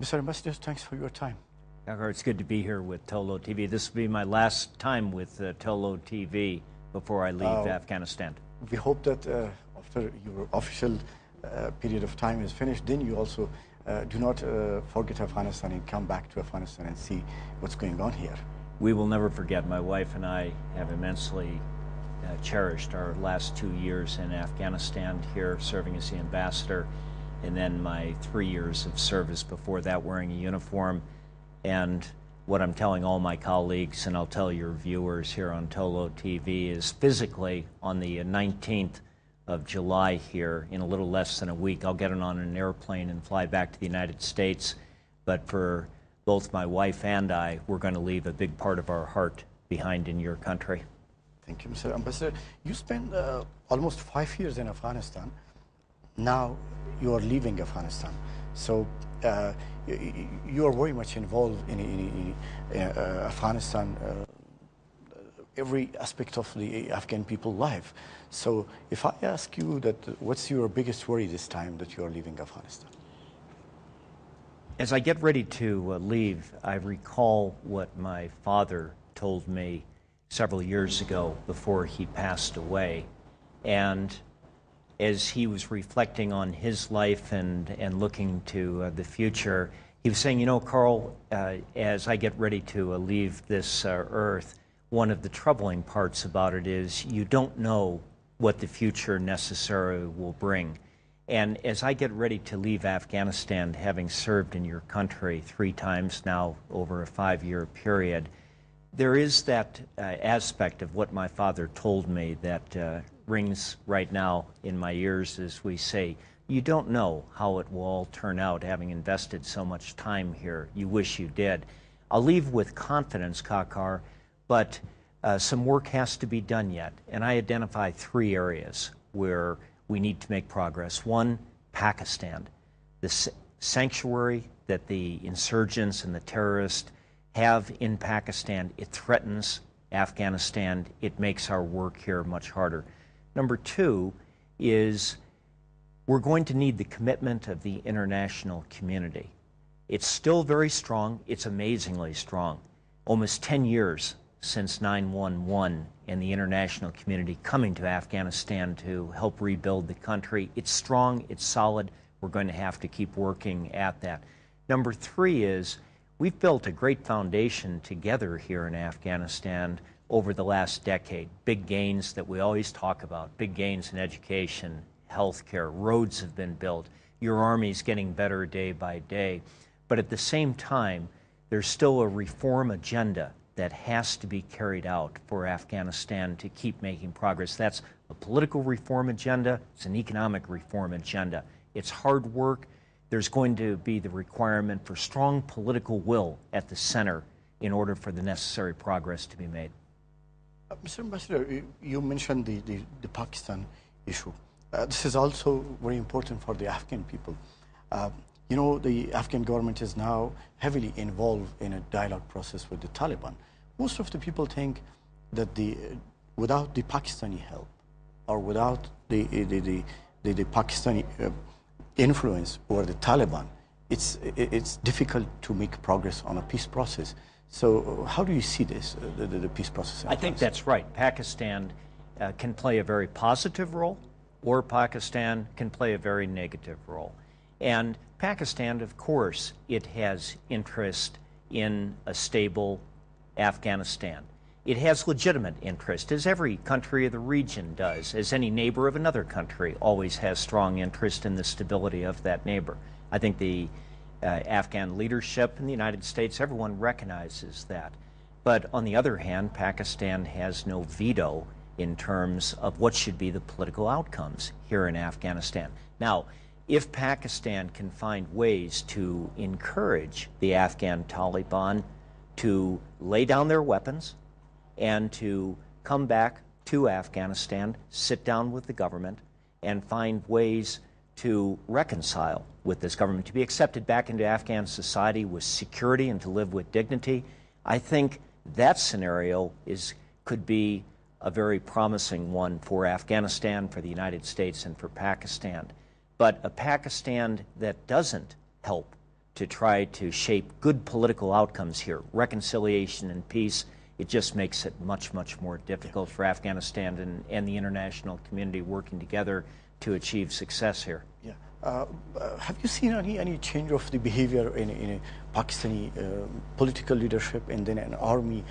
Mr. Ambassador, thanks for your time. Kankash, it's good to be here with Tolo TV. This will be my last time with Tolo TV before I leave Afghanistan. We hope that after your official period of time is finished, then you also do not forget Afghanistan and come back to Afghanistan and see what's going on here. We will never forget. My wife and I have immensely cherished our last 2 years in Afghanistan here, serving as the ambassador, and then my 3 years of service before that wearing a uniform. And what I'm telling all my colleagues, and I'll tell your viewers here on Tolo TV, is physically on the 19th of July here, in a little less than a week, I'll get on an airplane and fly back to the United States. But for both my wife and I, we're going to leave a big part of our heart behind in your country. Thank you, Mr. Ambassador. You spent almost 5 years in Afghanistan. Now you are leaving Afghanistan. So you are very much involved in Afghanistan, every aspect of the Afghan people's life. So if I ask you that, what's your biggest worry this time that you are leaving Afghanistan? As I get ready to leave, I recall what my father told me several years ago before he passed away. And as he was reflecting on his life and looking to the future, he was saying, you know, Carl, as I get ready to leave this earth, one of the troubling parts about it is you don't know what the future necessarily will bring. And as I get ready to leave Afghanistan, having served in your country 3 times now over a 5-year period, there is that aspect of what my father told me that rings right now in my ears as we say, you don't know how it will all turn out, having invested so much time here. You wish you did. I'll leave with confidence, Kankash, but some work has to be done yet. And I identify 3 areas where we need to make progress. 1, Pakistan. The sanctuary that the insurgents and the terrorists have in Pakistan, it threatens Afghanistan. It makes our work here much harder. Number 2 is we're going to need the commitment of the international community. It's still very strong. It's amazingly strong. Almost 10 years since 9/11 and the international community coming to Afghanistan to help rebuild the country. It's strong. It's solid. We're going to have to keep working at that. Number 3 is we've built a great foundation together here in Afghanistan over the last decade. Big gains that we always talk about, big gains in education, healthcare, roads have been built. Your Army's getting better day by day. But at the same time, there's still a reform agenda that has to be carried out for Afghanistan to keep making progress. That's a political reform agenda. It's an economic reform agenda. It's hard work. There's going to be the requirement for strong political will at the center in order for the necessary progress to be made. Mr. Ambassador, you mentioned the Pakistan issue. This is also very important for the Afghan people. You know, the Afghan government is now heavily involved in a dialogue process with the Taliban. Most of the people think that without the Pakistani help or without the Pakistani influence over the Taliban, it's difficult to make progress on a peace process. So how do you see this, the peace process? I think that's right. Pakistan can play a very positive role, or Pakistan can play a very negative role. And Pakistan, of course, it has interest in a stable Afghanistan. It has legitimate interest, as every country of the region does, as any neighbor of another country always has strong interest in the stability of that neighbor. I think the Afghan leadership in the United States, everyone recognizes that. But on the other hand, Pakistan has no veto in terms of what should be the political outcomes here in Afghanistan. Now, if Pakistan can find ways to encourage the Afghan Taliban to lay down their weapons and to come back to Afghanistan, sit down with the government, and find ways to reconcile with this government, to be accepted back into Afghan society with security and to live with dignity, I think that scenario could be a very promising one for Afghanistan, for the United States, and for Pakistan. But a Pakistan that doesn't help to try to shape good political outcomes here, reconciliation and peace, it just makes it much, much more difficult for Afghanistan and the international community working together to achieve success here. Yeah. Have you seen any change of the behavior in Pakistani political leadership and then an army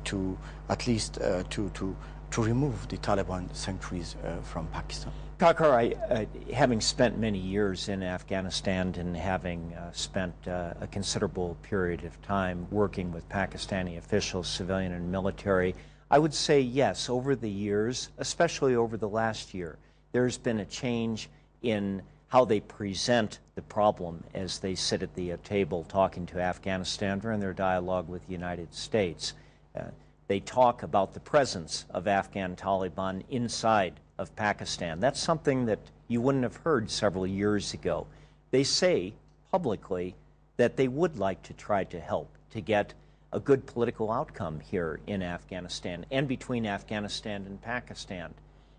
to at least to remove the Taliban sanctuaries from Pakistan? Kakar, having spent many years in Afghanistan and having spent a considerable period of time working with Pakistani officials, civilian and military, I would say yes, over the years, especially over the last year, there's been a change in how they present the problem as they sit at the table talking to Afghanistan during their dialogue with the United States. They talk about the presence of Afghan Taliban inside of Pakistan. That's something that you wouldn't have heard several years ago. They say publicly that they would like to try to help to get a good political outcome here in Afghanistan and between Afghanistan and Pakistan.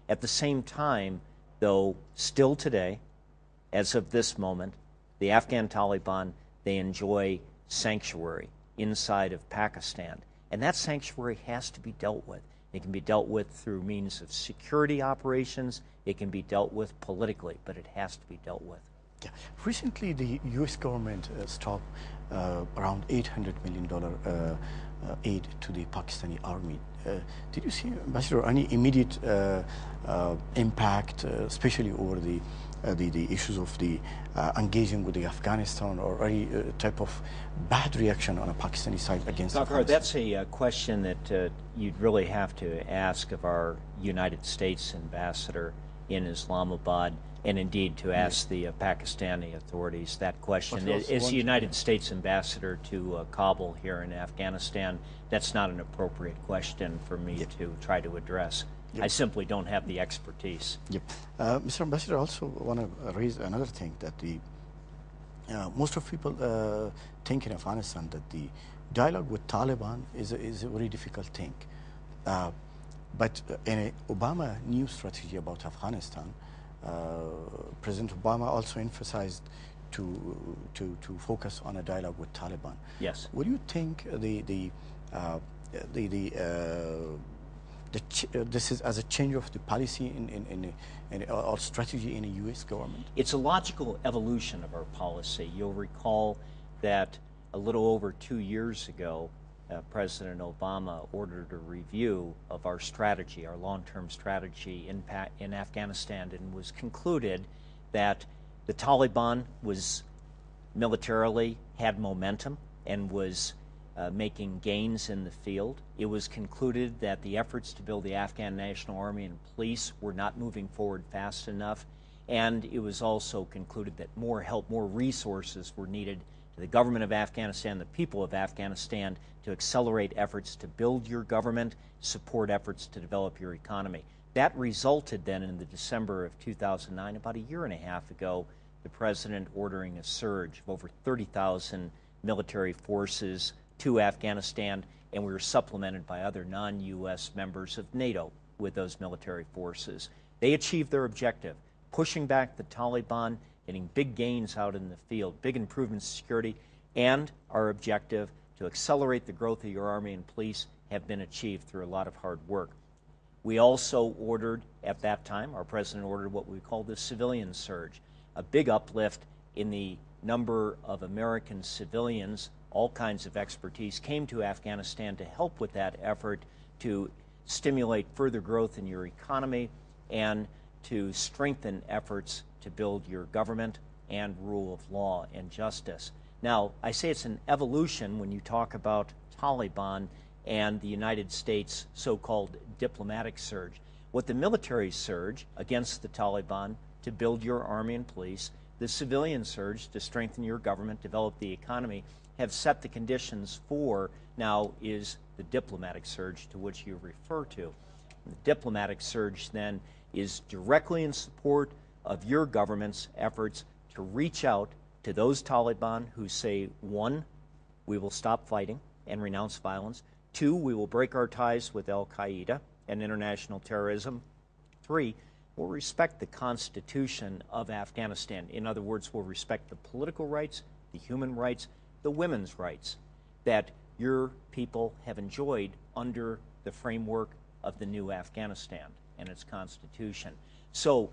At the same time, though, still today, as of this moment, the Afghan Taliban, they enjoy sanctuary inside of Pakistan. And that sanctuary has to be dealt with. It can be dealt with through means of security operations. It can be dealt with politically, but it has to be dealt with. Yeah. Recently, the U.S. government stopped around $800 million aid to the Pakistani army. Did you see, Ambassador, any immediate impact, especially over the issues of the engaging with the Afghanistan, or any type of bad reaction on a Pakistani side against Afghanistan? That's a question that you'd really have to ask of our United States ambassador in Islamabad, and indeed to ask the Pakistani authorities that question. As the United States ambassador to Kabul here in Afghanistan, that's not an appropriate question for me to try to address. I simply don't have the expertise. Mr. Ambassador, I also want to raise another thing, that the most of people think in Afghanistan that the dialogue with Taliban is a very difficult thing. But in an Obama new strategy about Afghanistan, President Obama also emphasized to focus on a dialogue with Taliban. Yes. What do you think this is as a change of the policy or strategy in the U.S. government? It's a logical evolution of our policy. You'll recall that a little over 2 years ago, President Obama ordered a review of our strategy, our long-term strategy in Afghanistan, and was concluded that the Taliban was militarily had momentum and was making gains in the field. It was concluded that the efforts to build the Afghan National Army and police were not moving forward fast enough, and it was also concluded that more help, more resources were needed to the government of Afghanistan, the people of Afghanistan, to accelerate efforts to build your government, support efforts to develop your economy. That resulted then in the December of 2009, about a year and a half ago, the President ordering a surge of over 30,000 military forces to Afghanistan, and we were supplemented by other non-U.S. members of NATO with those military forces. They achieved their objective, pushing back the Taliban, getting big gains out in the field, big improvements in security, and our objective to accelerate the growth of your army and police have been achieved through a lot of hard work. We also ordered, at that time, our President ordered what we call the civilian surge, a big uplift in the number of American civilians. All kinds of expertise came to Afghanistan to help with that effort to stimulate further growth in your economy and to strengthen efforts to build your government and rule of law and justice. Now, I say it's an evolution when you talk about Taliban and the United States so-called diplomatic surge. What the military surge against the Taliban to build your army and police, the civilian surge to strengthen your government, develop the economy, have set the conditions for now is the diplomatic surge to which you refer to. The diplomatic surge then is directly in support of your government's efforts to reach out to those Taliban who say, 1, we will stop fighting and renounce violence. 2, we will break our ties with al-Qaeda and international terrorism. 3, we'll respect the Constitution of Afghanistan. In other words, we'll respect the political rights the human rights, the women's rights that your people have enjoyed under the framework of the new Afghanistan and its constitution. So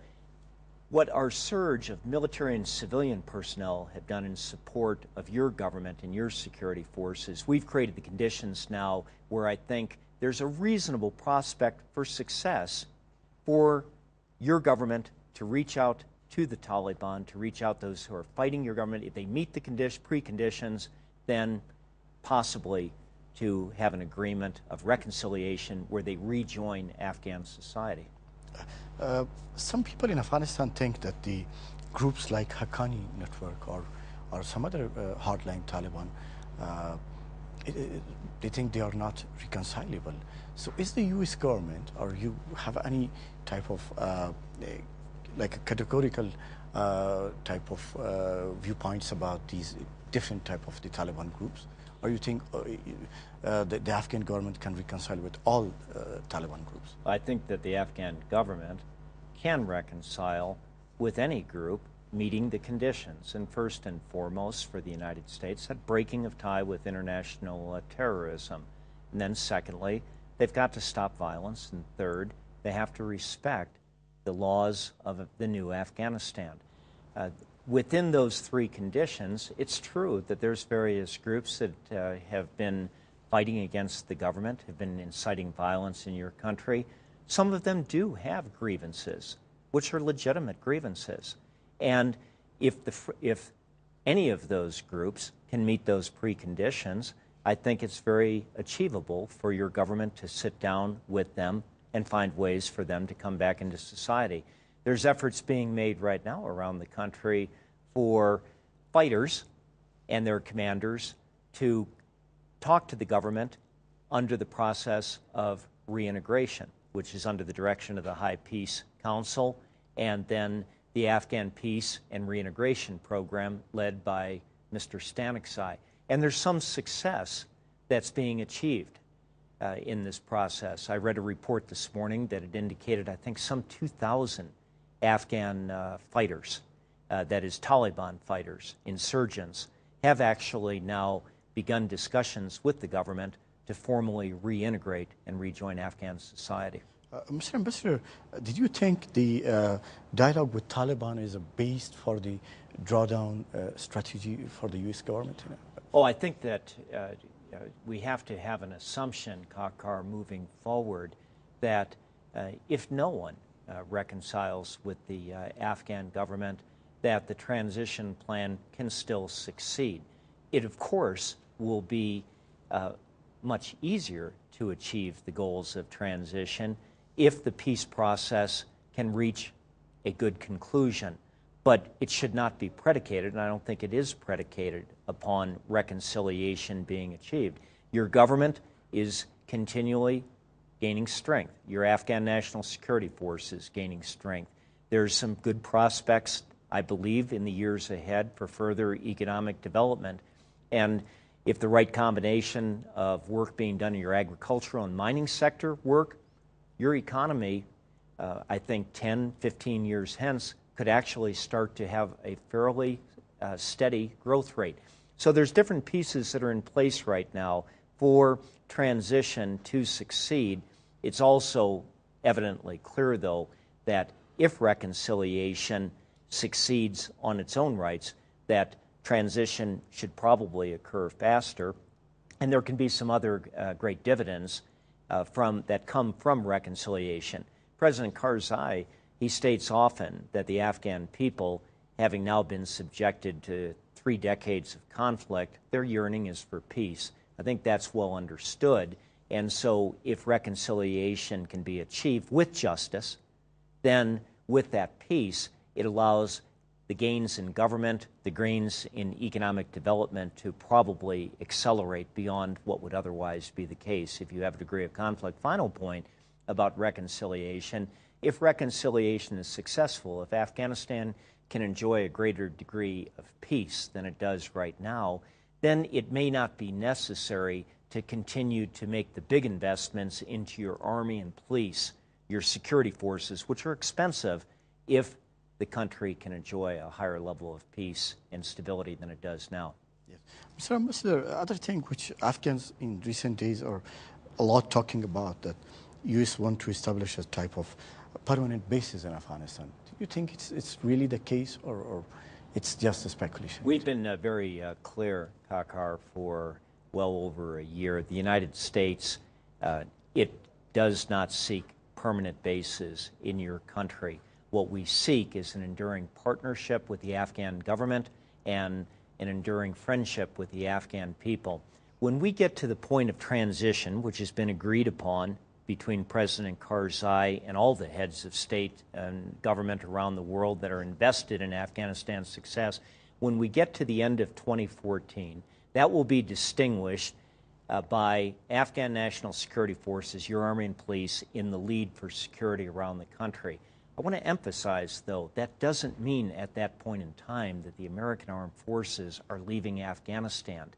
what our surge of military and civilian personnel have done in support of your government and your security forces, we've created the conditions now where I think there's a reasonable prospect for success for your government to reach out to the Taliban, to reach out those who are fighting your government. If they meet the preconditions, then possibly to have an agreement of reconciliation where they rejoin Afghan society. Some people in Afghanistan think that the groups like Haqqani Network or some other hardline Taliban, they think they are not reconcilable. So is the U.S. government, or you have any type of like a categorical type of viewpoints about these different type of the Taliban groups? Or you think the Afghan government can reconcile with all Taliban groups? I think that the Afghan government can reconcile with any group meeting the conditions. And first and foremost for the United States, that breaking of tie with international terrorism. And then secondly, they've got to stop violence. And third, they have to respect the laws of the new Afghanistan. Within those three conditions, it's true that there's various groups that have been fighting against the government, have been inciting violence in your country. Some of them do have grievances, which are legitimate grievances. And if any of those groups can meet those preconditions, I think it's very achievable for your government to sit down with them and find ways for them to come back into society. There's efforts being made right now around the country for fighters and their commanders to talk to the government under the process of reintegration, which is under the direction of the High Peace Council, and then the Afghan Peace and Reintegration Program led by Mr. Staniksai. And there's some success that's being achieved in this process. I read a report this morning that it indicated, I think, some 2,000 Afghan fighters, that is Taliban fighters, insurgents, have actually now begun discussions with the government to formally reintegrate and rejoin Afghan society. Mr. Ambassador, did you think the dialogue with Taliban is a base for the drawdown strategy for the U.S. government? Oh, I think that we have to have an assumption, Kakar, moving forward, that if no one reconciles with the Afghan government, that the transition plan can still succeed. It, of course, will be much easier to achieve the goals of transition if the peace process can reach a good conclusion. But it should not be predicated, and I don't think it is predicated, upon reconciliation being achieved. Your government is continually gaining strength. Your Afghan National Security Force is gaining strength. There's some good prospects, I believe, in the years ahead for further economic development. And if the right combination of work being done in your agricultural and mining sector work, your economy, I think 10, 15 years hence, could actually start to have a fairly steady growth rate. So there's different pieces that are in place right now for transition to succeed. It's also evidently clear, though, that if reconciliation succeeds on its own rights, that transition should probably occur faster. And there can be some other great dividends that come from reconciliation. President Karzai, he states often that the Afghan people, having now been subjected to 3 decades of conflict, their yearning is for peace. I think that's well understood. And so if reconciliation can be achieved with justice, then with that peace, it allows the gains in government, the gains in economic development to probably accelerate beyond what would otherwise be the case if you have a degree of conflict. Final point about reconciliation. If reconciliation is successful, if Afghanistan can enjoy a greater degree of peace than it does right now, then it may not be necessary to continue to make the big investments into your army and police, your security forces, which are expensive, if the country can enjoy a higher level of peace and stability than it does now. Yes. Mr. Ambassador, other thing which Afghans in recent days are a lot talking about, that U.S. want to establish a type of permanent bases in Afghanistan. Do you think it's really the case, or it's just a speculation? We've been very clear, Kakar, for well over a year. The United States, it does not seek permanent bases in your country. What we seek is an enduring partnership with the Afghan government and an enduring friendship with the Afghan people. When we get to the point of transition, which has been agreed upon between President Karzai and all the heads of state and government around the world that are invested in Afghanistan's success, when we get to the end of 2014, that will be distinguished by Afghan National Security Forces, your Army and police, in the lead for security around the country. I want to emphasize, though, that doesn't mean at that point in time that the American armed forces are leaving Afghanistan.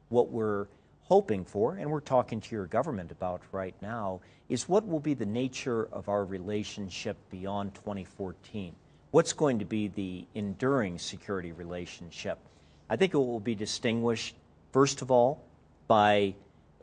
What we're hoping for, and we're talking to your government about right now, is what will be the nature of our relationship beyond 2014. What's going to be the enduring security relationship? I think it will be distinguished, first of all, by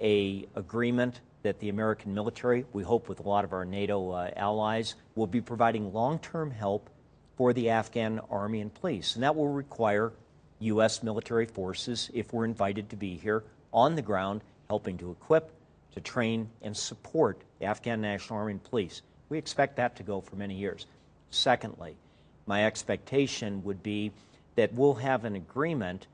an agreement that the American military, we hope with a lot of our NATO allies, will be providing long-term help for the Afghan army and police. And that will require U.S. military forces, if we're invited to be here, on the ground, helping to equip, to train, and support the Afghan National Army and Police. We expect that to go for many years. Secondly, my expectation would be that we'll have an agreement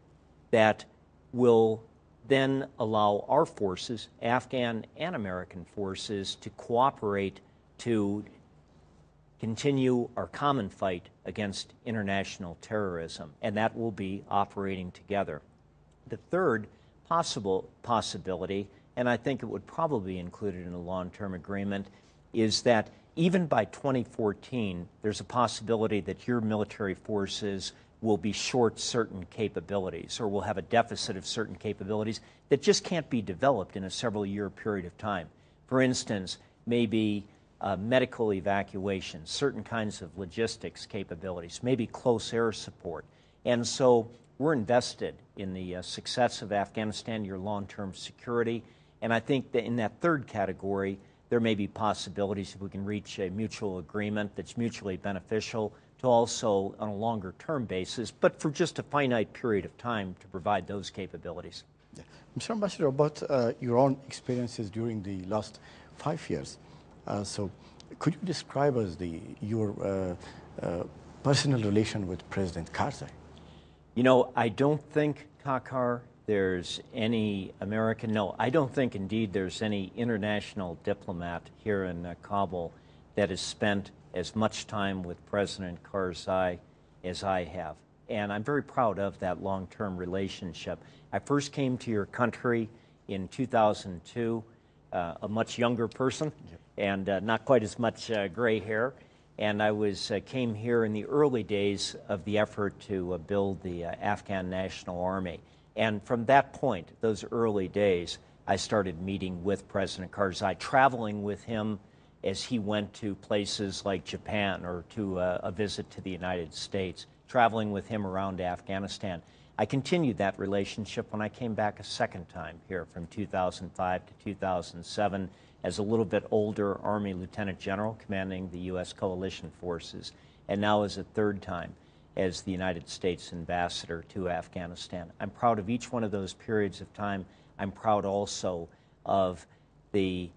that will then allow our forces, Afghan and American forces, to cooperate to continue our common fight against international terrorism, and that will be operating together. The third possibility, and I think it would probably be included in a long-term agreement, is that even by 2014, there's a possibility that your military forces will be short certain capabilities, or will have a deficit of certain capabilities that just can't be developed in a several-year period of time. For instance, maybe medical evacuation, certain kinds of logistics capabilities, maybe close air support. And so we're invested in the success of Afghanistan, your long-term security, and I think that in that third category, there may be possibilities if we can reach a mutual agreement that's mutually beneficial to also, on a longer-term basis, but for just a finite period of time, to provide those capabilities. Yeah. Mr. Ambassador, about your own experiences during the last 5 years, so could you describe us your personal relation with President Karzai? You know, I don't think, Kakar, there's any American, no, I don't think indeed there's any international diplomat here in Kabul that has spent as much time with President Karzai as I have. And I'm very proud of that long-term relationship. I first came to your country in 2002, a much younger person, and not quite as much gray hair. And I came here in the early days of the effort to build the Afghan National Army. And from that point, those early days, I started meeting with President Karzai, traveling with him as he went to places like Japan or to a visit to the United States, traveling with him around Afghanistan. I continued that relationship when I came back a second time here from 2005 to 2007 as a little bit older Army Lieutenant General commanding the U.S. coalition forces, and now as a third time as the United States Ambassador to Afghanistan. I'm proud of each one of those periods of time. I'm proud also of the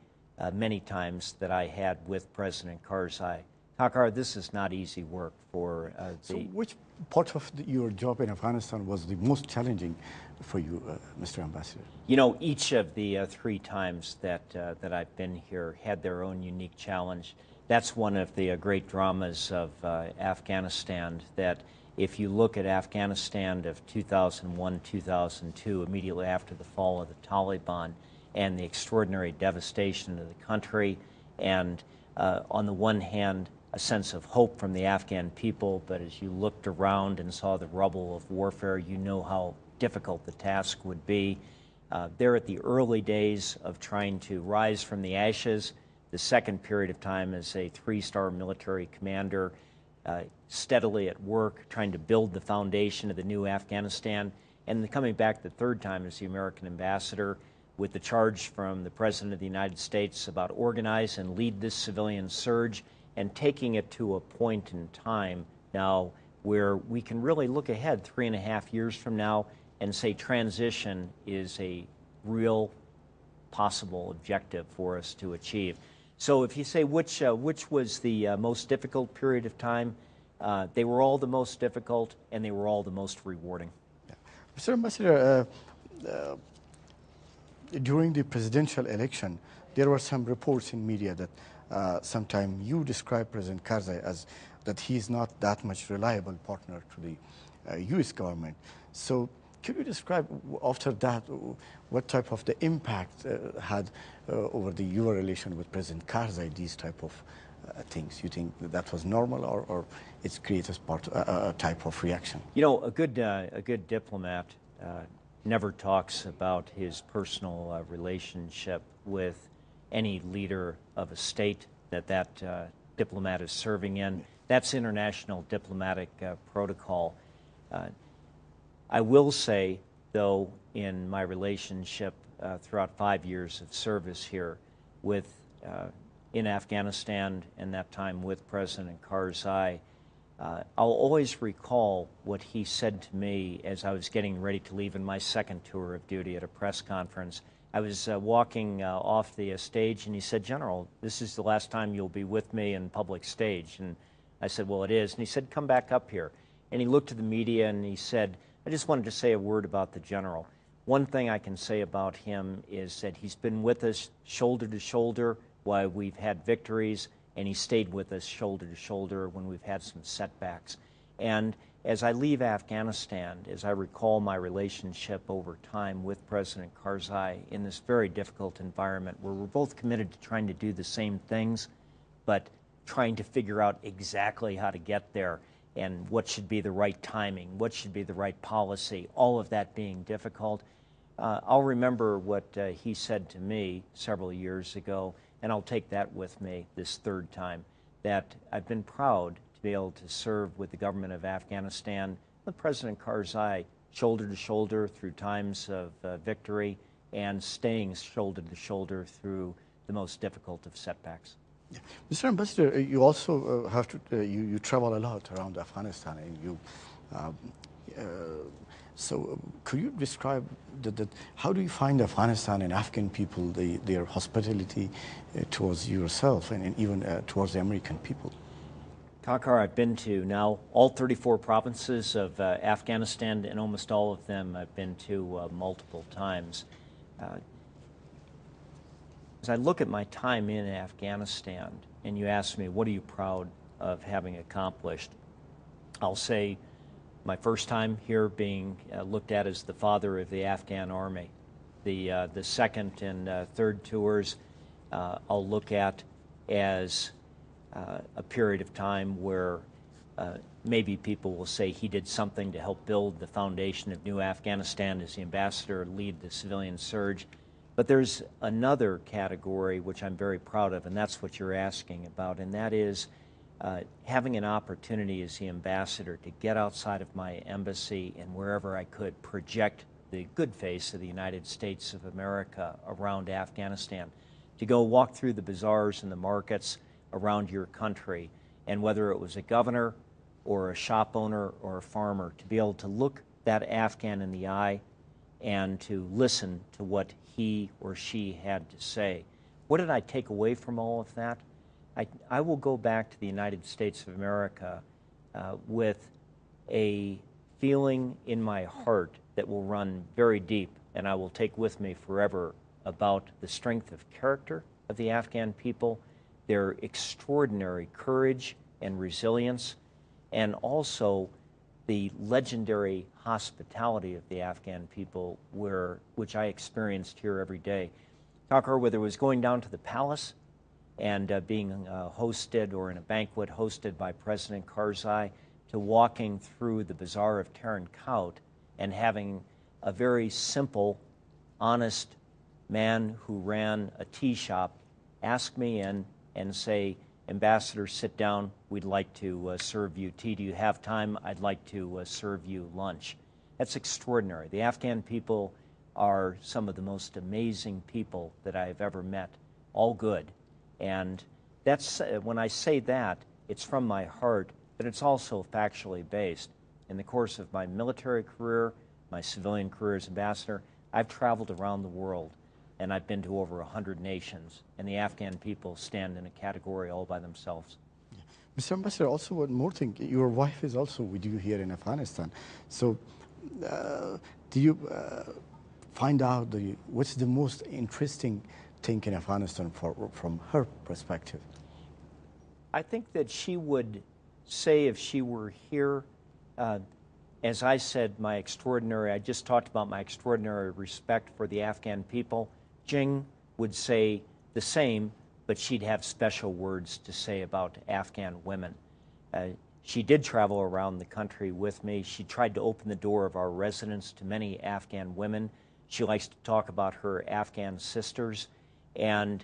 many times that I had with President Karzai. Kakar, this is not easy work for So which part of your job in Afghanistan was the most challenging for you, Mr. Ambassador? You know, each of the 3 times that I've been here had their own unique challenge. That's one of the great dramas of Afghanistan, that if you look at Afghanistan of 2001, 2002, immediately after the fall of the Taliban, and the extraordinary devastation of the country, and on the one hand, a sense of hope from the Afghan people, but as you looked around and saw the rubble of warfare, you know how difficult the task would be. They're at the early days of trying to rise from the ashes. The second period of time as a 3-star military commander, steadily at work trying to build the foundation of the new Afghanistan, and coming back the third time as the American ambassador with the charge from the President of the United States about organize and lead this civilian surge, and taking it to a point in time now where we can really look ahead 3.5 years from now and say transition is a real possible objective for us to achieve. So if you say which was the most difficult period of time, they were all the most difficult and they were all the most rewarding. Yeah. Mr. Ambassador, during the presidential election, there were some reports in media that sometime you described President Karzai as that he is not that much reliable partner to the U.S. government. So could you describe after that what type of the impact had over your relation with President Karzai, these type of things? You think that was normal, or it's created a type of reaction? You know, a good diplomat never talks about his personal relationship with any leader of a state that diplomat is serving in. That's international diplomatic protocol. I will say, though, in my relationship throughout 5 years of service here with in Afghanistan and that time with President Karzai, I'll always recall what he said to me as I was getting ready to leave in my second tour of duty at a press conference. I was walking off the stage, and he said, "General, this is the last time you'll be with me in public stage." And I said, "Well, it is." And he said, "Come back up here." And he looked at the media and he said, "I just wanted to say a word about the general. One thing I can say about him is that he's been with us shoulder to shoulder while we've had victories, and he stayed with us shoulder to shoulder when we've had some setbacks." And as I leave Afghanistan, as I recall my relationship over time with President Karzai in this very difficult environment where we're both committed to trying to do the same things, but trying to figure out exactly how to get there and what should be the right timing, what should be the right policy, all of that being difficult. I'll remember what he said to me several years ago, and I'll take that with me this third time, that I've been proud to be able to serve with the government of Afghanistan, with President Karzai, shoulder to shoulder through times of victory, and staying shoulder to shoulder through the most difficult of setbacks. Yeah. Mr. Ambassador, you also have to, you travel a lot around Afghanistan, and so could you describe how do you find Afghanistan and Afghan people, their hospitality towards yourself and even towards the American people? Kankash, I've been to now all 34 provinces of Afghanistan, and almost all of them I've been to multiple times. As I look at my time in Afghanistan, and you ask me, what are you proud of having accomplished? I'll say my first time here being looked at as the father of the Afghan army. The second and third tours I'll look at as a period of time where maybe people will say he did something to help build the foundation of new Afghanistan as the ambassador, lead the civilian surge. But there's another category which I'm very proud of, and that's what you're asking about, and that is having an opportunity as the ambassador to get outside of my embassy and wherever I could project the good face of the United States of America around Afghanistan, to go walk through the bazaars and the markets around your country, and whether it was a governor or a shop owner or a farmer, to be able to look that Afghan in the eye and to listen to what he or she had to say. What did I take away from all of that? I will go back to the United States of America with a feeling in my heart that will run very deep, and I will take with me forever, about the strength of character of the Afghan people, their extraordinary courage and resilience, and also the legendary hospitality of the Afghan people, which I experienced here every day. Kankash, whether it was going down to the palace and being hosted, or in a banquet hosted by President Karzai, to walking through the bazaar of Tarin Kaut and having a very simple, honest man who ran a tea shop ask me in and say, Ambassador, sit down. We'd like to serve you tea. Do you have time? I'd like to serve you lunch. That's extraordinary. The Afghan people are some of the most amazing people that I've ever met, all good. And that's, when I say that, it's from my heart, but it's also factually based. In the course of my military career, my civilian career as ambassador, I've traveled around the world, and I've been to over 100 nations, and the Afghan people stand in a category all by themselves. Mr. Ambassador, also one more thing. Your wife is also with you here in Afghanistan. So do you find out what's the most interesting thing in Afghanistan from her perspective? I think that she would say, if she were here, as I said, I just talked about my extraordinary respect for the Afghan people. Jing would say the same, but she'd have special words to say about Afghan women. She did travel around the country with me. She tried to open the door of our residence to many Afghan women. She likes to talk about her Afghan sisters. And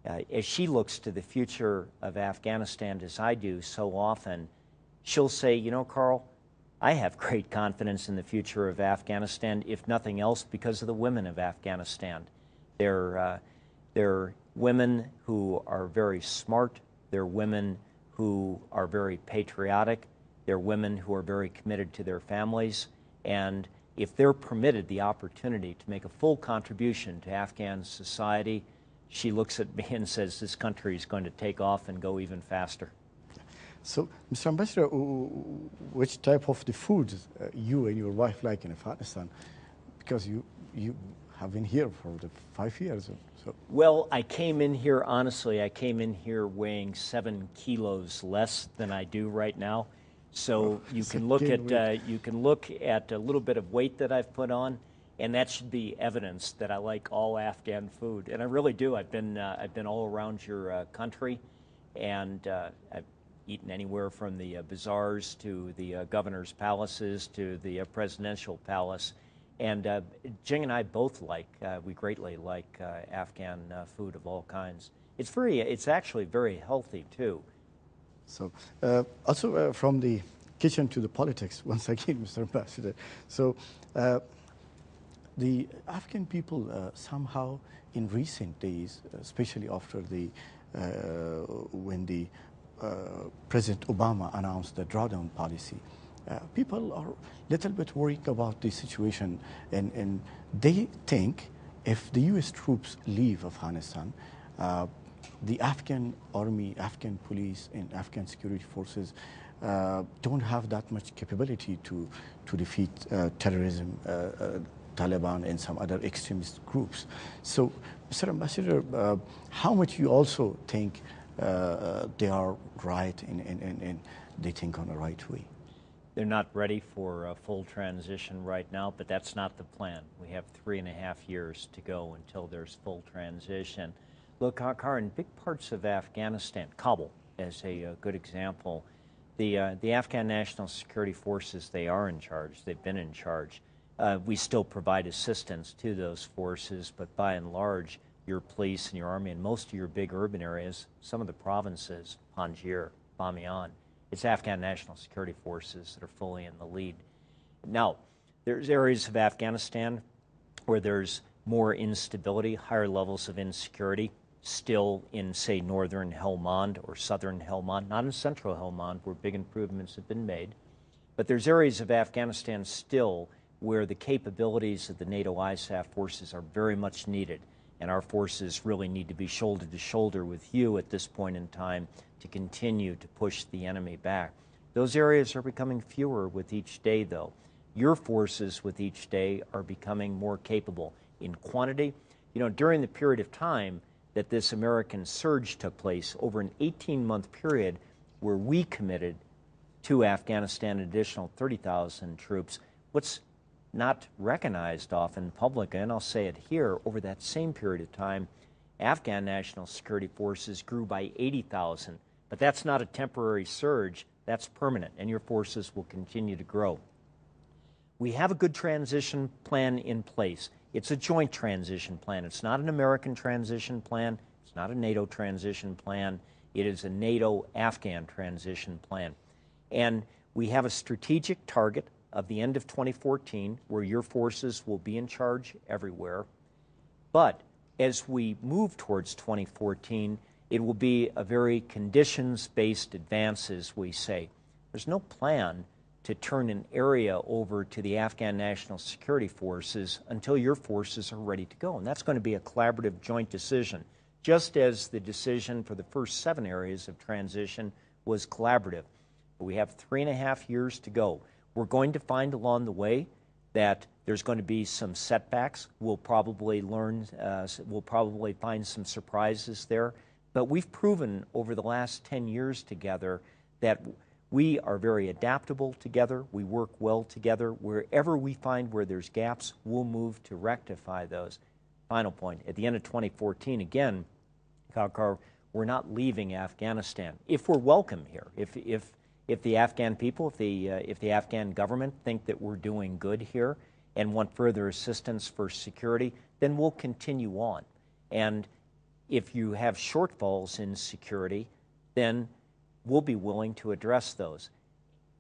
as she looks to the future of Afghanistan, as I do so often, she'll say, you know, Carl, I have great confidence in the future of Afghanistan, if nothing else, because of the women of Afghanistan. They're women who are very smart. They're women who are very patriotic. They're women who are very committed to their families. And if they're permitted the opportunity to make a full contribution to Afghan society, she looks at me and says, this country is going to take off and go even faster. So, Mr. Ambassador, which type of the foods you and your wife like in Afghanistan? Because you have been here for the 5 years. So. Well, I came in here, honestly, I came in here weighing 7 kilos less than I do right now. So you can look at a little bit of weight that I've put on, and that should be evidence that I like all Afghan food. And I really do. I've been all around your country, and I've eaten anywhere from the bazaars to the governor's palaces to the presidential palace. And Jing and I both we greatly like Afghan food of all kinds. It's actually very healthy too. So also from the kitchen to the politics, once again, Mr. Ambassador. So the Afghan people somehow in recent days, especially after when the President Obama announced the drawdown policy, people are a little bit worried about the situation, and they think if the U.S. troops leave Afghanistan, the Afghan army, Afghan police, and Afghan security forces don't have that much capability to defeat terrorism, Taliban, and some other extremist groups. So, Mr. Ambassador, how much you also think they are right and they think on the right way? They're not ready for a full transition right now, but that's not the plan. We have 3.5 years to go until there's full transition. Look, in big parts of Afghanistan, Kabul as a good example, the Afghan National Security Forces, they are in charge. They've been in charge. We still provide assistance to those forces, but by and large, your police and your army and most of your big urban areas, some of the provinces, Panjshir, Bamiyan, it's Afghan National Security Forces that are fully in the lead. Now, there's areas of Afghanistan where there's more instability, higher levels of insecurity, still in, say, northern Helmand or southern Helmand, not in central Helmand, where big improvements have been made. But there's areas of Afghanistan still where the capabilities of the NATO ISAF forces are very much needed, and our forces really need to be shoulder to shoulder with you at this point in time to continue to push the enemy back. Those areas are becoming fewer with each day, though. Your forces with each day are becoming more capable in quantity. You know, during the period of time that this American surge took place, over an 18-month period where we committed to Afghanistan an additional 30,000 troops, what's not recognized often publicly, and I'll say it here, over that same period of time, Afghan National Security Forces grew by 80,000. But that's not a temporary surge, that's permanent, and your forces will continue to grow. We have a good transition plan in place. It's a joint transition plan. It's not an American transition plan. It's not a NATO transition plan. It is a NATO-Afghan transition plan. And we have a strategic target of the end of 2014 where your forces will be in charge everywhere. But as we move towards 2014, it will be a very conditions-based advance, as we say. There's no plan to turn an area over to the Afghan National Security Forces until your forces are ready to go. And that's going to be a collaborative joint decision, just as the decision for the first 7 areas of transition was collaborative. But we have 3.5 years to go. We're going to find along the way that there's going to be some setbacks. We'll probably find some surprises there. But we've proven over the last 10 years together that we are very adaptable together. We work well together. Wherever we find where there's gaps, we'll move to rectify those. Final point, at the end of 2014, again, Kankar, we're not leaving Afghanistan. If we're welcome here, if the Afghan people, if the Afghan government think that we're doing good here and want further assistance for security, then we'll continue on. And if you have shortfalls in security, then we'll be willing to address those.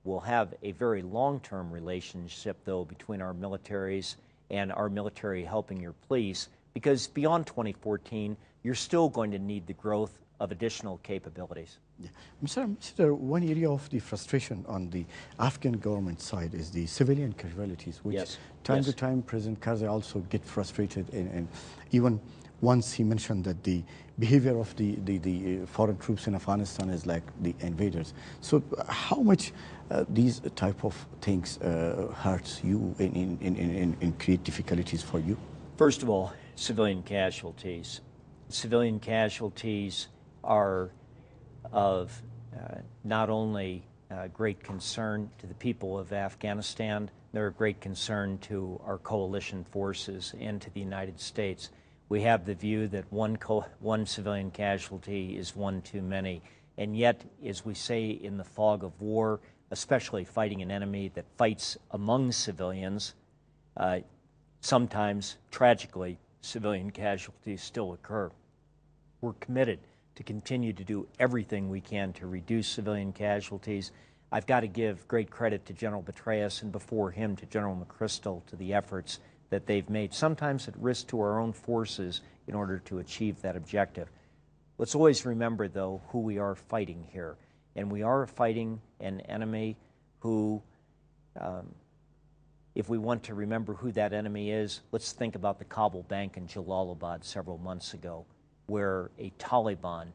We'll have a very long-term relationship, though, between our militaries and our military helping your police, because beyond 2014, you're still going to need the growth of additional capabilities. Yeah. Mr. One area of the frustration on the Afghan government side is the civilian casualties, which time to time President Karzai also get frustrated and even once he mentioned that the behavior of the foreign troops in Afghanistan is like the invaders. So how much these type of things hurts you and create difficulties for you? First of all, civilian casualties. Civilian casualties are of not only great concern to the people of Afghanistan, they're a great concern to our coalition forces and to the United States. We have the view that one civilian casualty is one too many. And yet, as we say in the fog of war, especially fighting an enemy that fights among civilians, sometimes, tragically, civilian casualties still occur. We're committed to continue to do everything we can to reduce civilian casualties. I've got to give great credit to General Petraeus and before him to General McChrystal to the efforts that they've made, sometimes at risk to our own forces, in order to achieve that objective. Let's always remember, though, who we are fighting here. And we are fighting an enemy who, if we want to remember who that enemy is, let's think about the Kabul Bank in Jalalabad several months ago, where a Taliban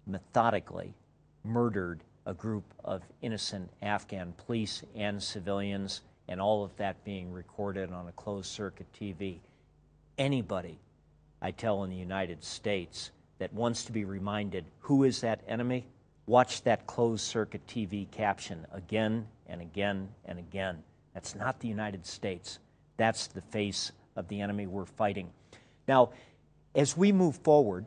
methodically murdered a group of innocent Afghan police and civilians, and all of that being recorded on a closed-circuit TV. Anybody, I tell in the United States, that wants to be reminded who is that enemy, watch that closed-circuit TV caption again and again and again. That's not the United States. That's the face of the enemy we're fighting. Now, as we move forward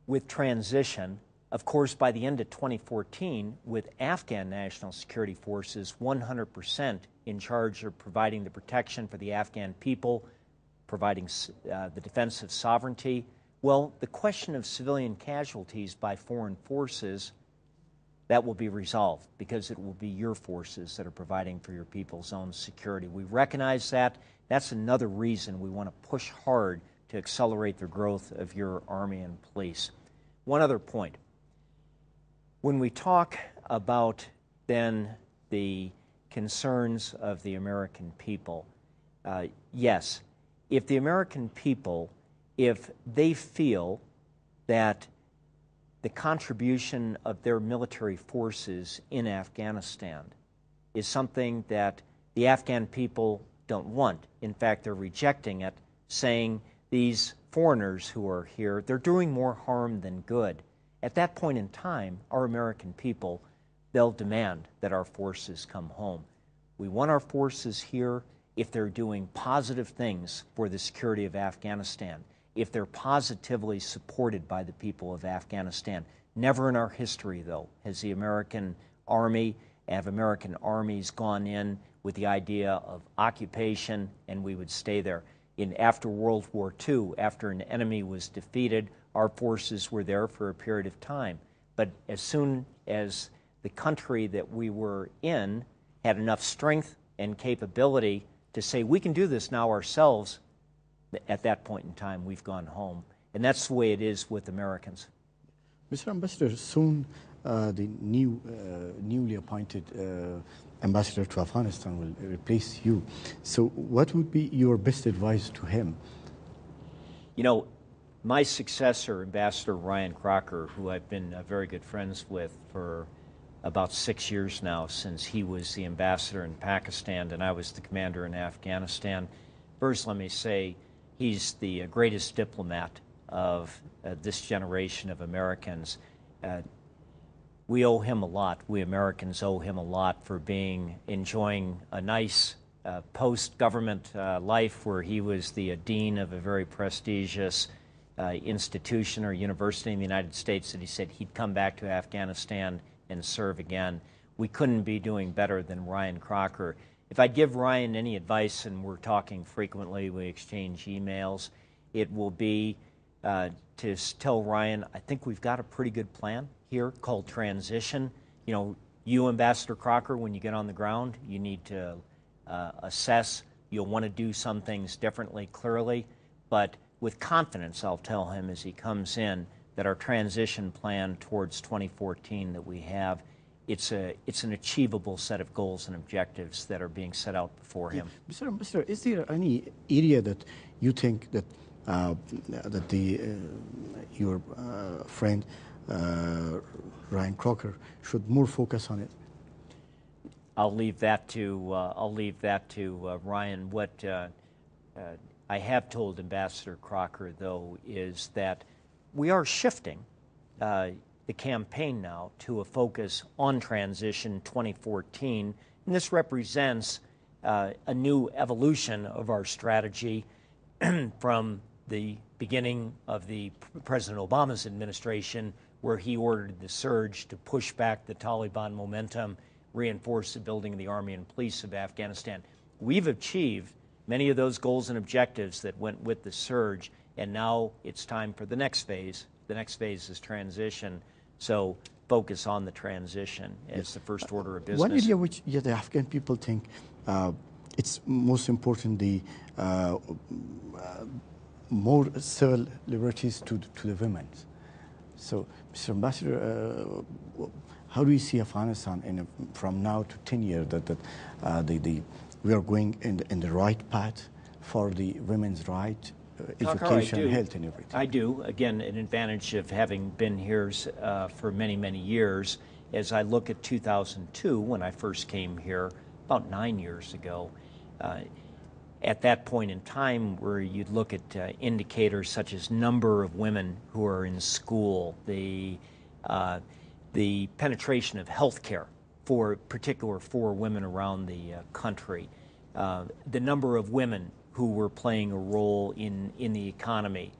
with transition, of course, by the end of 2014, with Afghan National Security Forces 100% in charge of providing the protection for the Afghan people, providing the defense of sovereignty, well, the question of civilian casualties by foreign forces, that will be resolved because it will be your forces that are providing for your people's own security. We recognize that. That's another reason we want to push hard to accelerate the growth of your Army and police. One other point. When we talk about then the concerns of the American people, yes, if the American people, if they feel that the contribution of their military forces in Afghanistan is something that the Afghan people don't want, in fact, they're rejecting it, saying these foreigners who are here, they're doing more harm than good. At that point in time, our American people, they'll demand that our forces come home. We want our forces here if they're doing positive things for the security of Afghanistan, if they're positively supported by the people of Afghanistan. Never in our history, though, has the American Army, have American armies gone in with the idea of occupation and we would stay there. After World War II, after an enemy was defeated, our forces were there for a period of time. But as soon as the country that we were in had enough strength and capability to say, we can do this now ourselves, at that point in time, we've gone home. And that's the way it is with Americans. Mr. Ambassador, soon the newly appointed ambassador to Afghanistan will replace you. So what would be your best advice to him? You know, my successor, Ambassador Ryan Crocker, who I've been very good friends with for about 6 years now, since he was the ambassador in Pakistan and I was the commander in Afghanistan. First, let me say, he's the greatest diplomat of this generation of Americans. We owe him a lot. We Americans owe him a lot for enjoying a nice post-government life where he was the dean of a very prestigious institution or university in the United States, that he said he'd come back to Afghanistan and serve again. We couldn't be doing better than Ryan Crocker. If I'd give Ryan any advice, and we're talking frequently, we exchange emails, it will be to tell Ryan, I think we've got a pretty good plan here called transition. You know, you, Ambassador Crocker, when you get on the ground, you need to assess. You'll want to do some things differently, clearly, but with confidence, I'll tell him as he comes in that our transition plan towards 2014 that we have, it's an achievable set of goals and objectives that are being set out before him. Mr. Ambassador, is there any area that you think that your friend Ryan Crocker should more focus on it? I'll leave that to Ryan. What I have told Ambassador Crocker, though, is that we are shifting the campaign now to a focus on transition 2014, and this represents a new evolution of our strategy from the beginning of the President Obama's administration, where he ordered the surge to push back the Taliban momentum, reinforce the building of the army and police of Afghanistan. We've achieved many of those goals and objectives that went with the surge, and now it's time for the next phase. The next phase is transition, so focus on the transition as the first order of business. One area which the Afghan people think it's most important, the more civil liberties to the women. So, Mr. Ambassador, how do you see Afghanistan from now to 10 years, that we are going in the right path for the women's right, education, health, and everything? I do. Again, an advantage of having been here for many, many years. As I look at 2002, when I first came here, about 9 years ago, at that point in time where you'd look at indicators such as number of women who are in school, the penetration of health care for women around the country, the number of women who were playing a role in the economy,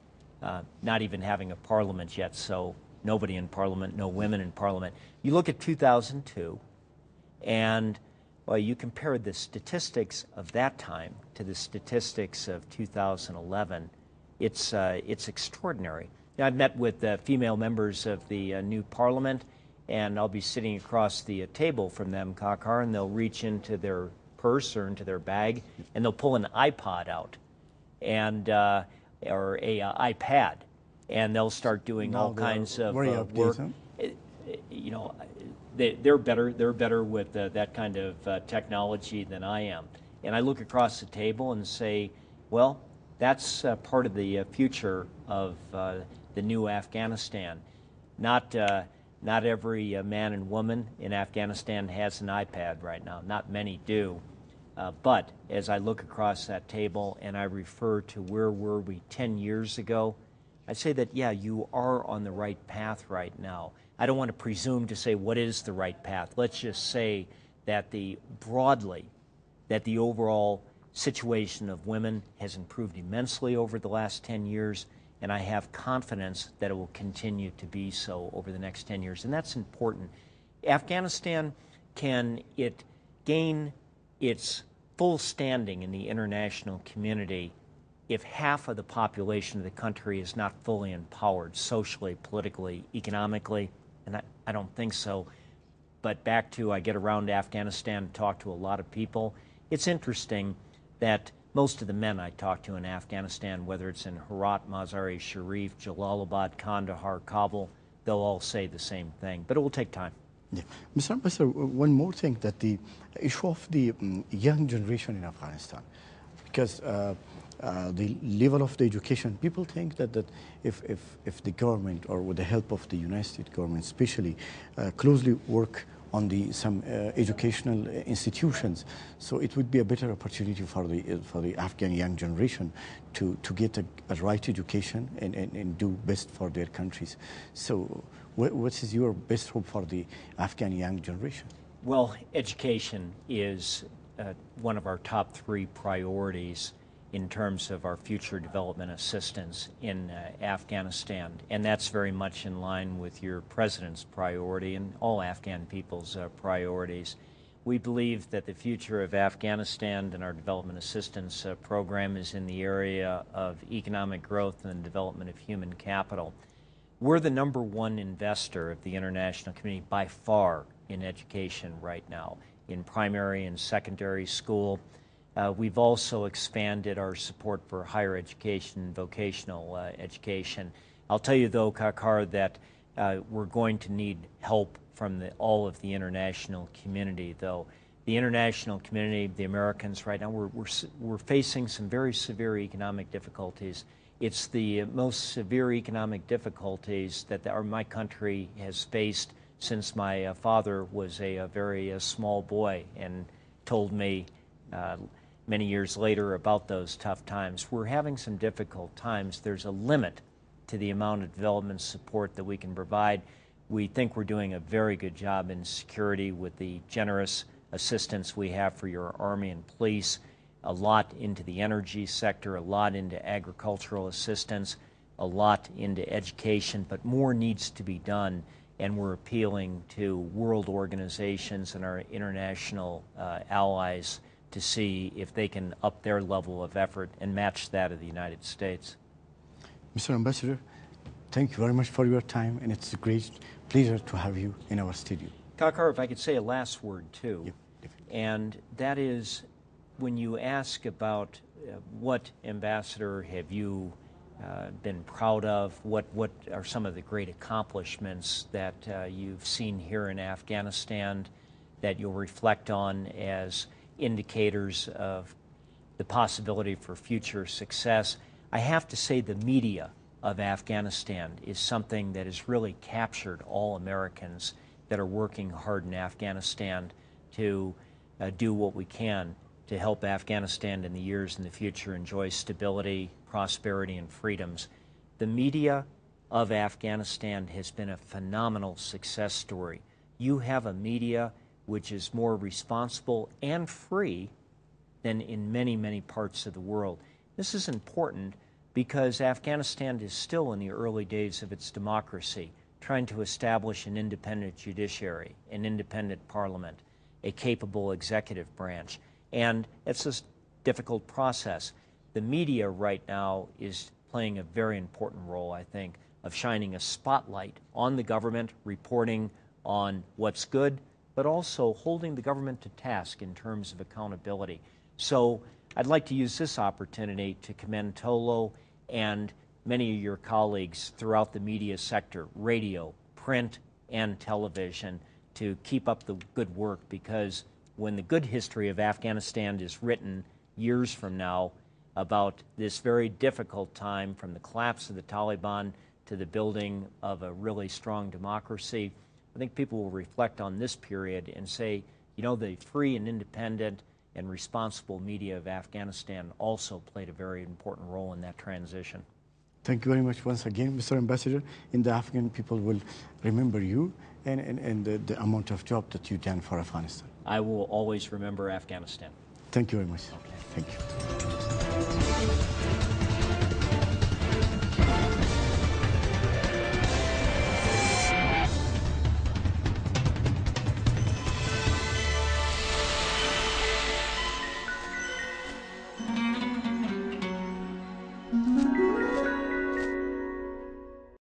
not even having a parliament yet, so nobody in parliament, no women in parliament. You look at 2002, and well, you compare the statistics of that time to the statistics of 2011, it's extraordinary. Now, I've met with female members of the new parliament, and I'll be sitting across the table from them, Kakar, and they'll reach into their purse or into their bag, and they'll pull an iPod out, and or a iPad, and they'll start doing all kinds of work. You know, they're better with that kind of technology than I am. And I look across the table and say, well, that's part of the future of the new Afghanistan. Not every man and woman in Afghanistan has an iPad right now. Not many do. But as I look across that table and I refer to where were we 10 years ago, I say that, yeah, you are on the right path right now. I don't want to presume to say what is the right path. Let's just say that broadly, that the overall situation of women has improved immensely over the last 10 years, and I have confidence that it will continue to be so over the next 10 years, and that's important. Afghanistan, can it gain its full standing in the international community if half of the population of the country is not fully empowered socially, politically, economically, and I don't think so. But back to, I get around to Afghanistan and talk to a lot of people. It's interesting that most of the men I talk to in Afghanistan, whether it's in Herat, Mazar-e-Sharif, Jalalabad, Kandahar, Kabul, they'll all say the same thing. But it will take time. Yeah. Mr. Ambassador, one more thing, that the issue of the young generation in Afghanistan, because the level of the education, people think that if the government, or with the help of the United States government especially, closely work on some educational institutions, so it would be a better opportunity for the Afghan young generation to get a right education and do best for their countries. So what is your best hope for the Afghan young generation? Well, education is one of our top 3 priorities in terms of our future development assistance in Afghanistan. And that's very much in line with your president's priority and all Afghan people's priorities. We believe that the future of Afghanistan and our development assistance program is in the area of economic growth and the development of human capital. We're the #1 investor of the international community by far in education right now, in primary and secondary school. We've also expanded our support for higher education and vocational education. I'll tell you, though, Kakar, that we're going to need help from all of the international community, though. The international community, the Americans right now, we're facing some very severe economic difficulties. It's the most severe economic difficulties that my country has faced since my father was a very small boy and told me many years later about those tough times. We're having some difficult times. There's a limit to the amount of development support that we can provide. We think we're doing a very good job in security with the generous assistance we have for your Army and police, a lot into the energy sector, a lot into agricultural assistance, a lot into education, but more needs to be done, and we're appealing to world organizations and our international allies to see if they can up their level of effort and match that of the United States. Mr. Ambassador, thank you very much for your time, and it's a great pleasure to have you in our studio. Kakar, if I could say a last word too, Yep, definitely. and that is, when you ask about what ambassador have you been proud of, what are some of the great accomplishments that you've seen here in Afghanistan that you'll reflect on as indicators of the possibility for future success, I have to say the media of Afghanistan is something that has really captured all Americans that are working hard in Afghanistan to do what we can to help Afghanistan in the years in the future enjoy stability, prosperity, and freedoms. The media of Afghanistan has been a phenomenal success story. You have a media which is more responsible and free than in many, many parts of the world. This is important because Afghanistan is still in the early days of its democracy, trying to establish an independent judiciary, an independent parliament, a capable executive branch. And it's a difficult process. The media right now is playing a very important role, I think, of shining a spotlight on the government, reporting on what's good, but also holding the government to task in terms of accountability. So I'd like to use this opportunity to commend Tolo and many of your colleagues throughout the media sector, radio, print, and television, to keep up the good work, because when the good history of Afghanistan is written years from now about this very difficult time, from the collapse of the Taliban to the building of a really strong democracy, I think people will reflect on this period and say, you know, the free and independent and responsible media of Afghanistan also played a very important role in that transition. Thank you very much once again, Mr. Ambassador. And the Afghan people will remember you and the amount of job that you've done for Afghanistan. I will always remember Afghanistan. Thank you very much. Okay. Thank you.